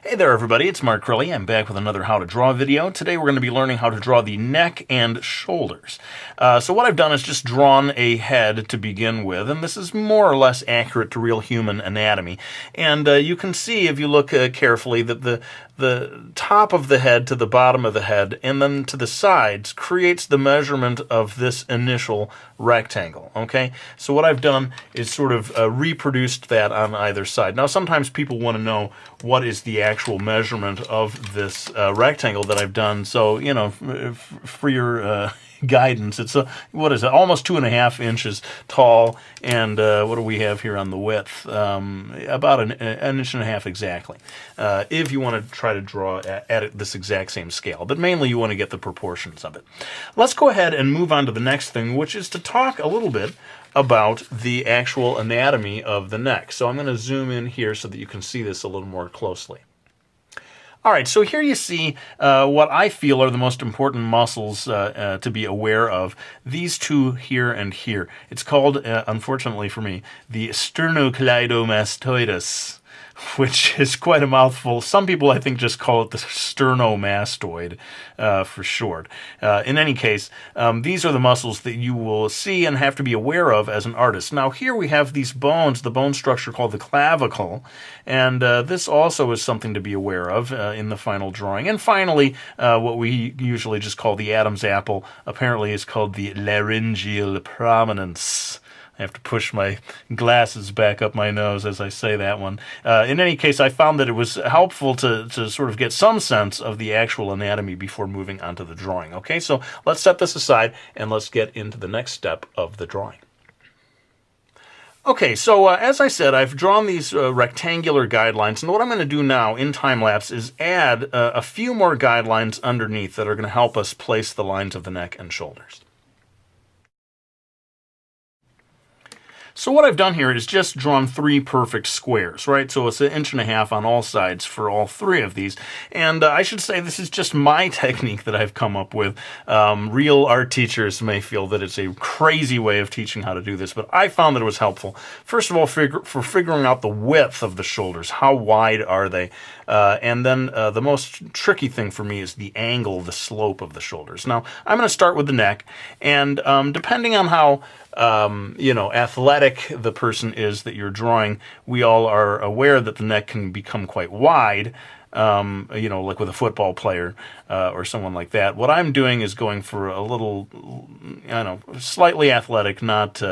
Hey there everybody, it's Mark Crilley. I'm back with another How to Draw video. Today we're going to be learning how to draw the neck and shoulders. So what I've done is just drawn a head to begin with, and this is more or less accurate to real human anatomy. And you can see, if you look carefully, that the top of the head to the bottom of the head and then to the sides creates the measurement of this initial rectangle, okay? So what I've done is sort of reproduced that on either side. Now sometimes people want to know what is the actual measurement of this rectangle that I've done. So, you know, for your guidance, it's what is it, almost 2.5 inches tall, and what do we have here on the width? About an 1.5 inches exactly, if you want to try to draw at this exact same scale, but mainly you want to get the proportions of it. Let's go ahead and move on to the next thing, which is to talk a little bit about the actual anatomy of the neck. So I'm going to zoom in here so that you can see this a little more closely. All right, so here you see what I feel are the most important muscles to be aware of. These two here and here. It's called, unfortunately for me, the sternocleidomastoidus, which is quite a mouthful. Some people, I think, just call it the sternomastoid for short. In any case, these are the muscles that you will see and have to be aware of as an artist. Now, here we have these bones, the bone structure called the clavicle, and this also is something to be aware of in the final drawing. And finally, what we usually just call the Adam's apple apparently is called the laryngeal prominence. I have to push my glasses back up my nose as I say that one. In any case, I found that it was helpful to sort of get some sense of the actual anatomy before moving on to the drawing. Okay, so let's set this aside and let's get into the next step of the drawing. Okay, so as I said, I've drawn these rectangular guidelines, and what I'm going to do now in time-lapse is add a few more guidelines underneath that are going to help us place the lines of the neck and shoulders. So what I've done here is just drawn 3 perfect squares, right? So it's 1.5 inches on all sides for all 3 of these. And I should say this is just my technique that I've come up with. Real art teachers may feel that it's a crazy way of teaching how to do this, but I found that it was helpful. First of all, for figuring out the width of the shoulders. How wide are they? And then the most tricky thing for me is the angle, the slope of the shoulders. Now, I'm going to start with the neck, and depending on how athletic the person is that you're drawing, we all are aware that the neck can become quite wide, like with a football player or someone like that. What I'm doing is going for a little, slightly athletic, not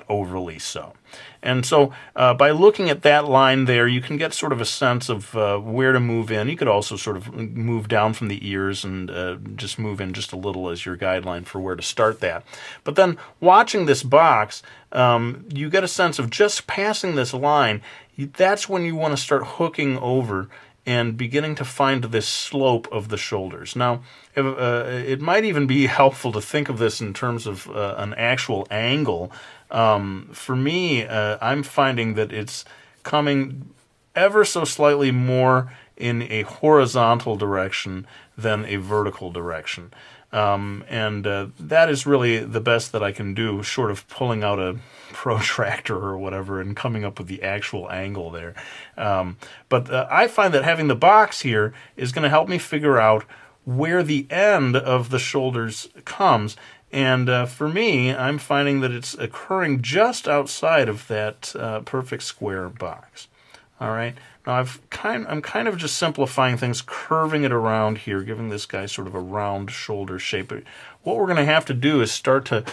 overly so. And so by looking at that line there, you can get sort of a sense of where to move in. You could also sort of move down from the ears and just move in just a little as your guideline for where to start that. But then watching this box, you get a sense of just passing this line. That's when you want to start hooking over and beginning to find this slope of the shoulders. Now, it might even be helpful to think of this in terms of an actual angle. For me, I'm finding that it's coming ever so slightly more in a horizontal direction than a vertical direction. And that is really the best that I can do, short of pulling out a protractor or whatever and coming up with the actual angle there. But I find that having the box here is going to help me figure out where the end of the shoulders comes. And for me, I'm finding that it's occurring just outside of that perfect square box. All right. Now I'm kind of just simplifying things, curving it around here, giving this guy sort of a round shoulder shape. But what we're going to have to do is start to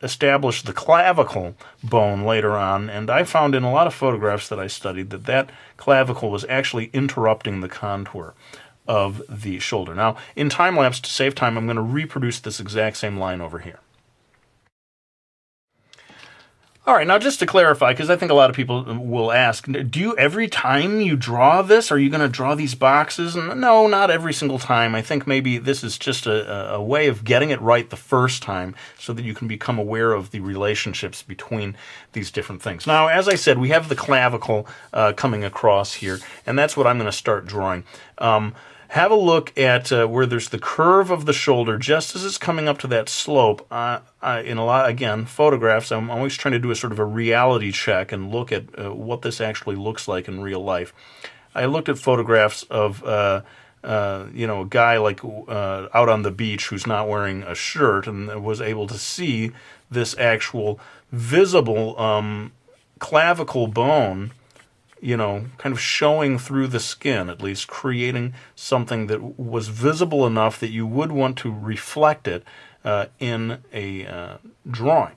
establish the clavicle bone later on. And I found in a lot of photographs that I studied that clavicle was actually interrupting the contour of the shoulder. Now, in time-lapse, to save time, I'm going to reproduce this exact same line over here. All right, now just to clarify, because I think a lot of people will ask, do you, every time you draw this, are you going to draw these boxes? No, not every single time. I think maybe this is just a way of getting it right the first time so that you can become aware of the relationships between these different things. Now, as I said, we have the clavicle coming across here, and that's what I'm going to start drawing. Have a look at where there's the curve of the shoulder just as it's coming up to that slope. In a lot, again, photographs, I'm always trying to do a sort of a reality check and look at what this actually looks like in real life. I looked at photographs of a guy like out on the beach who's not wearing a shirt, and was able to see this actual visible clavicle bone, kind of showing through the skin, at least creating something that was visible enough that you would want to reflect it in a drawing.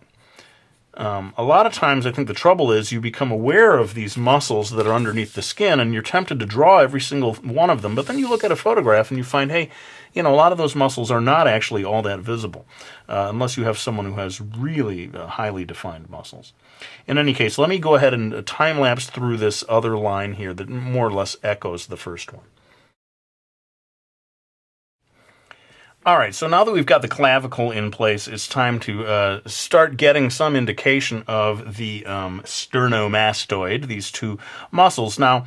A lot of times I think the trouble is you become aware of these muscles that are underneath the skin, and you're tempted to draw every single one of them, but then you look at a photograph and you find, hey, a lot of those muscles are not actually all that visible, unless you have someone who has really highly defined muscles. In any case, let me go ahead and time-lapse through this other line here that more or less echoes the first one. All right, so now that we've got the clavicle in place, it's time to start getting some indication of the sternomastoid, these two muscles. Now,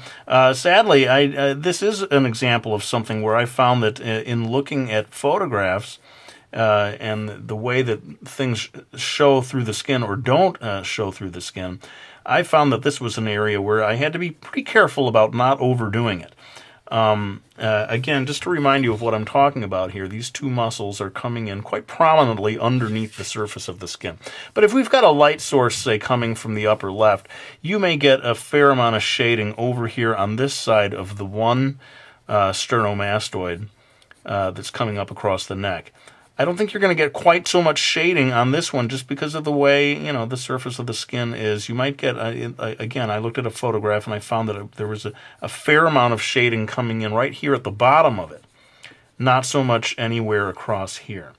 sadly, this is an example of something where I found that in looking at photographs and the way that things show through the skin or don't show through the skin, I found that this was an area where I had to be pretty careful about not overdoing it. Again, just to remind you of what I'm talking about here, these two muscles are coming in quite prominently underneath the surface of the skin. But if we've got a light source, say, coming from the upper left, you may get a fair amount of shading over here on this side of the one sternomastoid that's coming up across the neck. I don't think you're going to get quite so much shading on this one just because of the way, the surface of the skin is. You might get, again, I looked at a photograph and I found that there was a fair amount of shading coming in right here at the bottom of it. Not so much anywhere across here.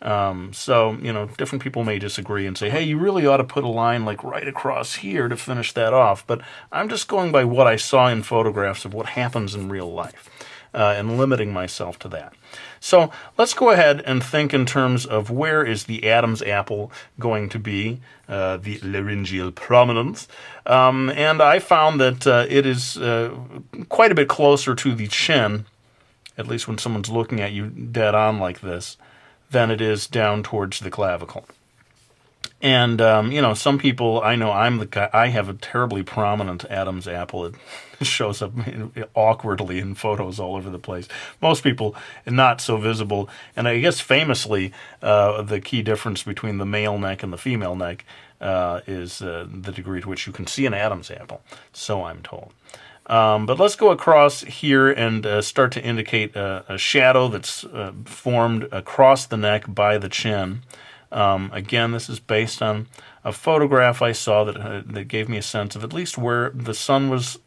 So, different people may disagree and say, hey, you really ought to put a line like right across here to finish that off. But I'm just going by what I saw in photographs of what happens in real life. And limiting myself to that. So let's go ahead and think in terms of where is the Adam's apple going to be, the laryngeal prominence. And I found that it is quite a bit closer to the chin, at least when someone's looking at you dead on like this, than it is down towards the clavicle. And, some people, I know I'm the guy, I have a terribly prominent Adam's apple. It shows up awkwardly in photos all over the place. Most people, not so visible. And I guess famously, the key difference between the male neck and the female neck is the degree to which you can see an Adam's apple. So I'm told. But let's go across here and start to indicate a shadow that's formed across the neck by the chin. Again, this is based on a photograph I saw that gave me a sense of at least where the sun was,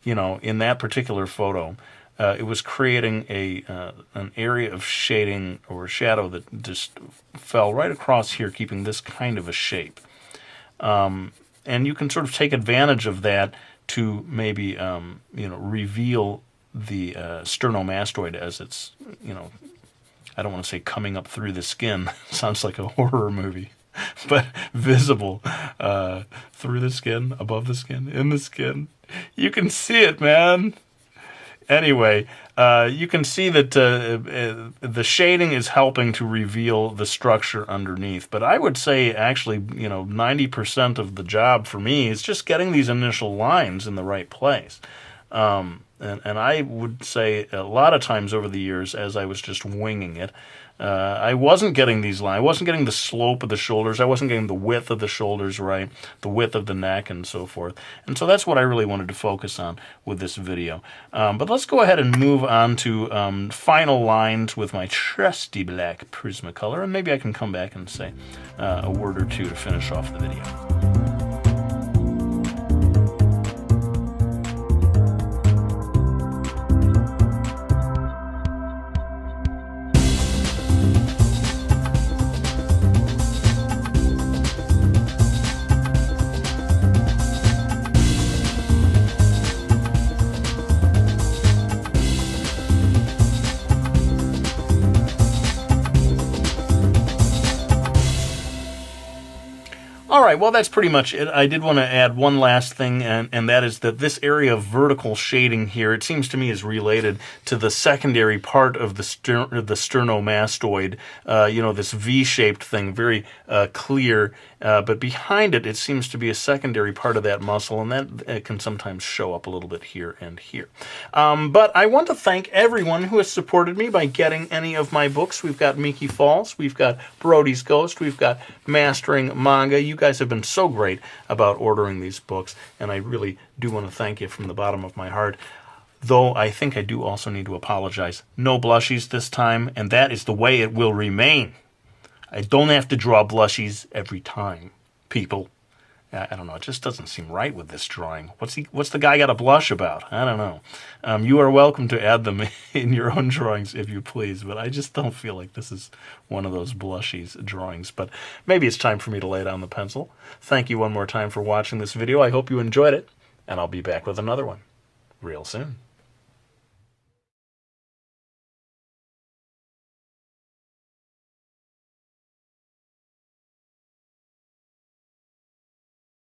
in that particular photo. It was creating an area of shading or shadow that just fell right across here, keeping this kind of a shape. And you can sort of take advantage of that to maybe, reveal the sternomastoid as it's, I don't want to say coming up through the skin. Sounds like a horror movie. But visible through the skin, above the skin, in the skin. You can see it, man. Anyway, you can see that the shading is helping to reveal the structure underneath. But I would say, actually, 90% of the job for me is just getting these initial lines in the right place. And I would say a lot of times over the years, as I was just winging it, I wasn't getting these lines. I wasn't getting the slope of the shoulders. I wasn't getting the width of the shoulders right, the width of the neck, and so forth. And so that's what I really wanted to focus on with this video. But let's go ahead and move on to final lines with my trusty black Prismacolor, and maybe I can come back and say a word or two to finish off the video. All right, well, that's pretty much it. I did want to add one last thing, and that is that this area of vertical shading here, it seems to me, is related to the secondary part of the sternomastoid, this V-shaped thing, very clear, but behind it, it seems to be a secondary part of that muscle, and that can sometimes show up a little bit here and here. But I want to thank everyone who has supported me by getting any of my books. We've got Miki Falls, we've got Brody's Ghost, we've got Mastering Manga. You guys have been so great about ordering these books, and I really do want to thank you from the bottom of my heart. Though I think I do also need to apologize. No blushies this time, and that is the way it will remain. I don't have to draw blushies every time, people. I don't know, it just doesn't seem right with this drawing. What's the guy got a blush about? I don't know. You are welcome to add them in your own drawings if you please, but I just don't feel like this is one of those blushies drawings. But maybe it's time for me to lay down the pencil. Thank you one more time for watching this video. I hope you enjoyed it, and I'll be back with another one real soon.